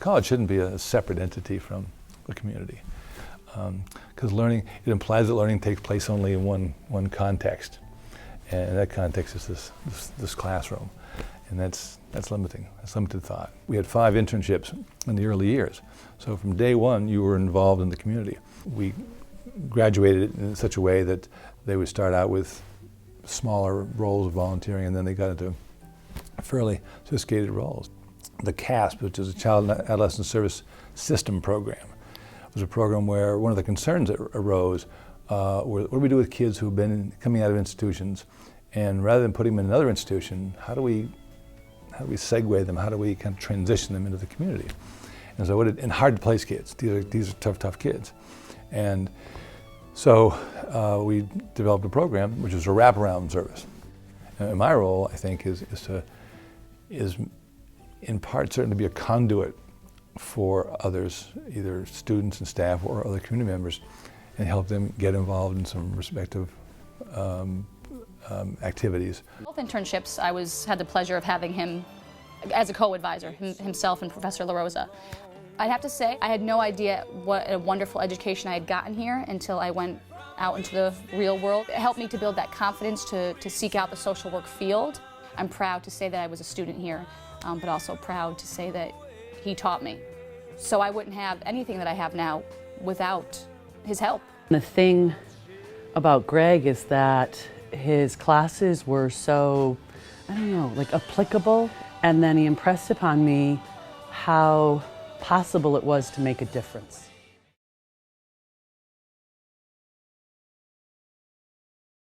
college shouldn't be a separate entity from the community. Because learning, it implies that learning takes place only in one context. And that context is this classroom. And that's limiting. That's limited thought. We had 5 internships in the early years. So from day one, you were involved in the community. We graduated in such a way that they would start out with smaller roles of volunteering, and then they got into fairly sophisticated roles. The CASP, which is a Child and Adolescent Service System program, was a program where one of the concerns that arose were, what do we do with kids who've been coming out of institutions, and rather than putting them in another institution, how do we segue them? How do we kind of transition them into the community? And so, and hard to place kids. These are tough kids, and so we developed a program which is a wraparound service. And my role, I think, is in part certainly to be a conduit for others, either students and staff or other community members, and help them get involved in some respective activities. Both internships, I had the pleasure of having him as a co-advisor, himself and Professor LaRosa. I'd have to say, I had no idea what a wonderful education I had gotten here until I went out into the real world. It helped me to build that confidence to seek out the social work field. I'm proud to say that I was a student here, but also proud to say that he taught me. So I wouldn't have anything that I have now without his help. The thing about Greg is that his classes were so, I don't know, like applicable, and then he impressed upon me how possible it was to make a difference.